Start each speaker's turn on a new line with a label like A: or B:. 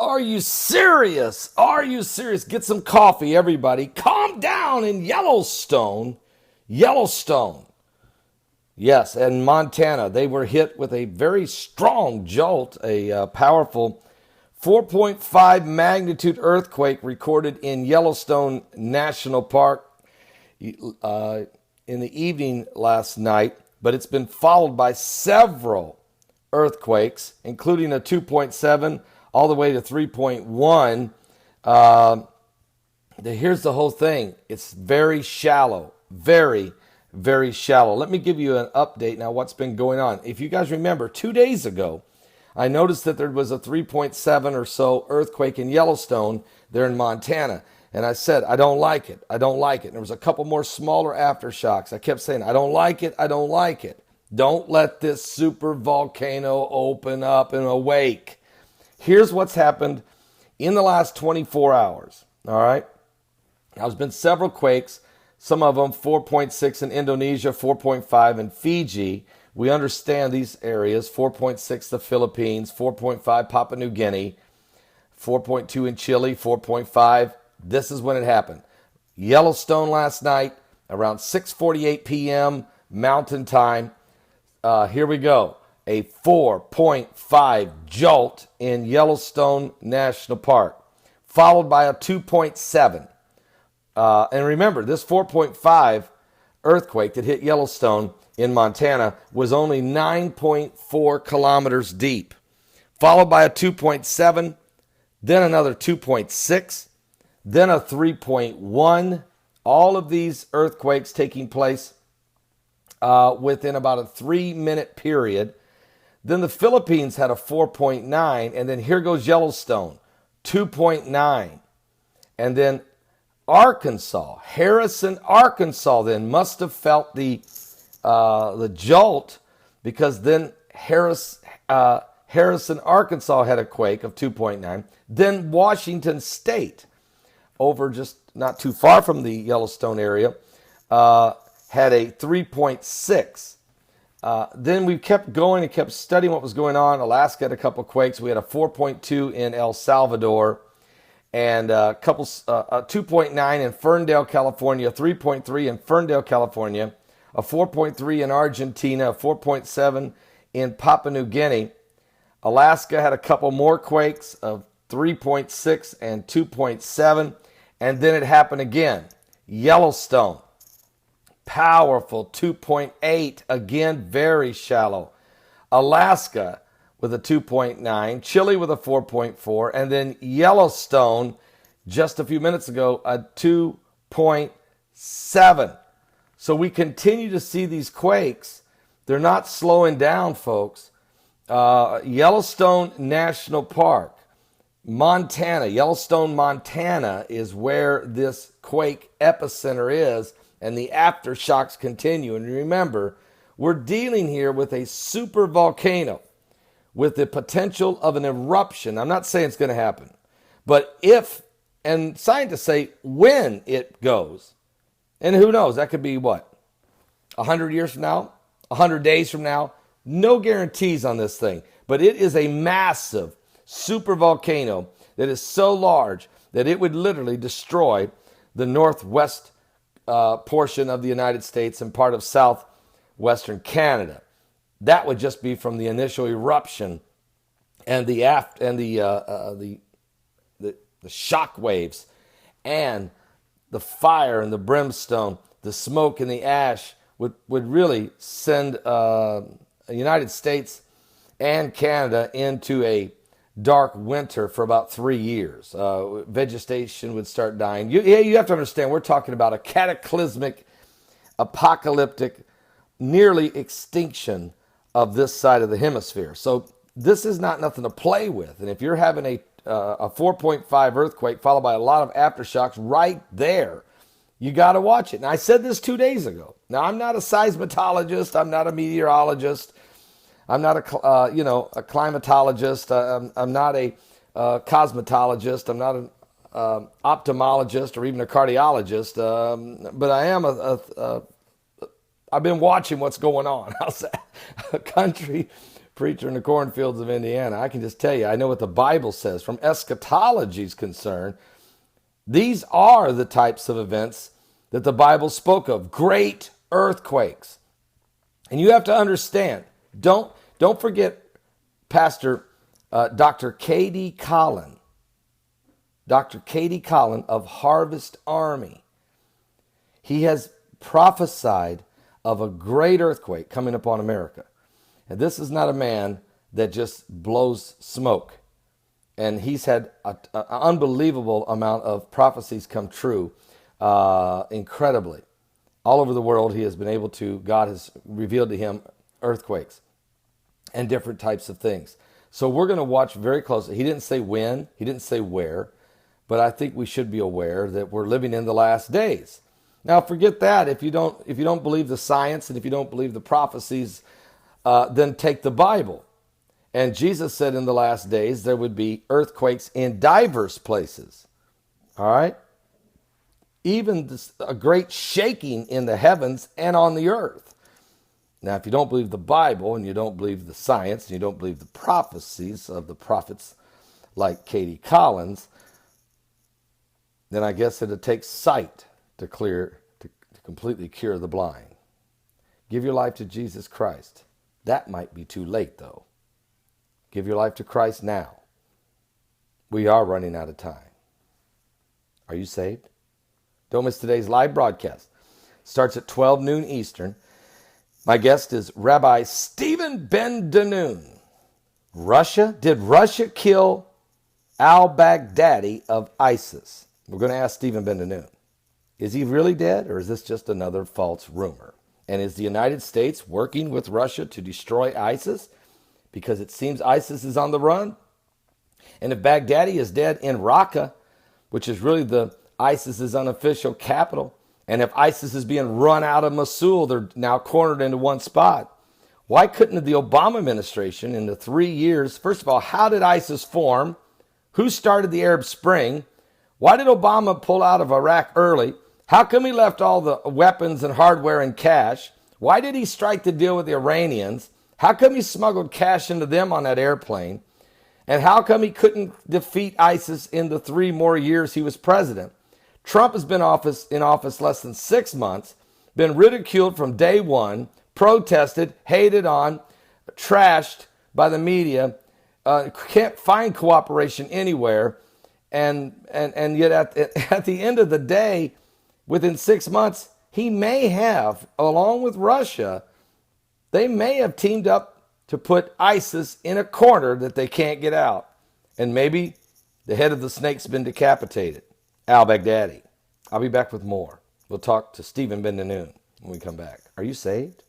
A: Are you serious? Are you serious? Get some coffee, everybody. Calm down in Yellowstone. Yellowstone. Yes, and Montana. They were hit with a very strong jolt, a powerful 4.5 magnitude earthquake recorded in Yellowstone National Park in the evening last night. But it's been followed by several earthquakes, including a 2.7 all the way to 3.1. Here's the whole thing. It's very shallow, very, very shallow. Let me give you an update now what's been going on. If you guys remember, 2 days ago, I noticed that there was a 3.7 or so earthquake in Yellowstone there in Montana. And I said, I don't like it. I don't like it. And there was a couple more smaller aftershocks. I kept saying, I don't like it. I don't like it. Don't let this super volcano open up and awake. Here's what's happened in the last 24 hours. All right. Now, there's been several quakes. Some of them 4.6 in Indonesia, 4.5 in Fiji. We understand these areas. 4.6 the Philippines, 4.5 Papua New Guinea, 4.2 in Chile, 4.5. This is when it happened. Yellowstone last night around 6:48 p.m. Mountain Time. Here we go. A 4.5 jolt in Yellowstone National Park, followed by a 2.7. And remember, this 4.5 earthquake that hit Yellowstone in Montana was only 9.4 kilometers deep, followed by a 2.7, then another 2.6, then a 3.1. All of these earthquakes taking place within about a 3-minute period. Then the Philippines had a 4.9, and then here goes Yellowstone, 2.9. And then Arkansas, Harrison, Arkansas then must have felt the jolt, because then Harrison, Arkansas had a quake of 2.9. Then Washington State, over just not too far from the Yellowstone area, had a 3.6. Then we kept going and kept studying what was going on. Alaska had a couple quakes. We had a 4.2 in El Salvador, and a 2.9 in Ferndale, California, 3.3 in Ferndale, California, a 4.3 in Argentina, a 4.7 in Papua New Guinea. Alaska had a couple more quakes of 3.6 and 2.7, and then it happened again. Yellowstone, powerful 2.8, again very shallow. Alaska with a 2.9, Chile with a 4.4, and then Yellowstone just a few minutes ago, a 2.7. So we continue to see these quakes. They're not slowing down, folks. Yellowstone National Park, Montana, Yellowstone, Montana is where this quake epicenter is, and the aftershocks continue. And remember, we're dealing here with a super volcano with the potential of an eruption. I'm not saying it's going to happen, but if, and scientists say when it goes, and who knows, that could be what, 100 years from now, 100 days from now, no guarantees on this thing, but it is a massive super volcano that is so large that it would literally destroy the northwest portion of the United States and part of southwestern Canada. That would just be from the initial eruption and the shock waves and the fire and the brimstone, the smoke and the ash would really send the United States and Canada into a dark winter for about 3 years. Vegetation would start dying. You have to understand, we're talking about a cataclysmic, apocalyptic, nearly extinction of this side of the hemisphere. So this is not nothing to play with. And if you're having a 4.5 earthquake followed by a lot of aftershocks right there, you got to watch it. And I said this 2 days ago. Now, I'm not a seismologist. I'm not a meteorologist. I'm not a climatologist. I'm not a cosmetologist. I'm not an ophthalmologist or even a cardiologist. But I am I've been watching what's going on. How's that? A country preacher in the cornfields of Indiana. I can just tell you, I know what the Bible says. From eschatology's concerned, these are the types of events that the Bible spoke of. Great earthquakes. And you have to understand, don't forget Pastor Dr. K.D. Collin. Dr. K.D. Collin of Harvest Army. He has prophesied of a great earthquake coming upon America. And this is not a man that just blows smoke. And he's had an unbelievable amount of prophecies come true, incredibly. All over the world, he has been able to, God has revealed to him earthquakes and different types of things. So we're going to watch very closely. He didn't say when, he didn't say where, but I think we should be aware that we're living in the last days. Now, forget that. If you don't believe the science and if you don't believe the prophecies, then take the Bible. And Jesus said in the last days there would be earthquakes in diverse places. All right? Even a great shaking in the heavens and on the earth. Now, if you don't believe the Bible and you don't believe the science and you don't believe the prophecies of the prophets like K.D. Collins, then I guess it'll take sight to completely cure the blind. Give your life to Jesus Christ. That might be too late, though. Give your life to Christ now. We are running out of time. Are you saved? Don't miss today's live broadcast. Starts at 12 noon Eastern. My guest is Rabbi Stephen Ben-Danoon. Did Russia kill al-Baghdadi of ISIS? We're going to ask Stephen Ben-Danoon. Is he really dead, or is this just another false rumor? And is the United States working with Russia to destroy ISIS? Because it seems ISIS is on the run. And if Baghdadi is dead in Raqqa, which is really the ISIS's unofficial capital, and if ISIS is being run out of Mosul, they're now cornered into one spot. Why couldn't the Obama administration in the 3 years, first of all, how did ISIS form? Who started the Arab Spring? Why did Obama pull out of Iraq early? How come he left all the weapons and hardware and cash? Why did he strike the deal with the Iranians? How come he smuggled cash into them on that airplane? And how come he couldn't defeat ISIS in the 3 more years he was president? Trump has been in office less than 6 months, been ridiculed from day one, protested, hated on, trashed by the media, can't find cooperation anywhere. And yet at the end of the day, within 6 months, he may have, along with Russia, they may have teamed up to put ISIS in a corner that they can't get out. And maybe the head of the snake's been decapitated. Al-Baghdadi. I'll be back with more. We'll talk to Stephen Ben-Danoon when we come back. Are you saved?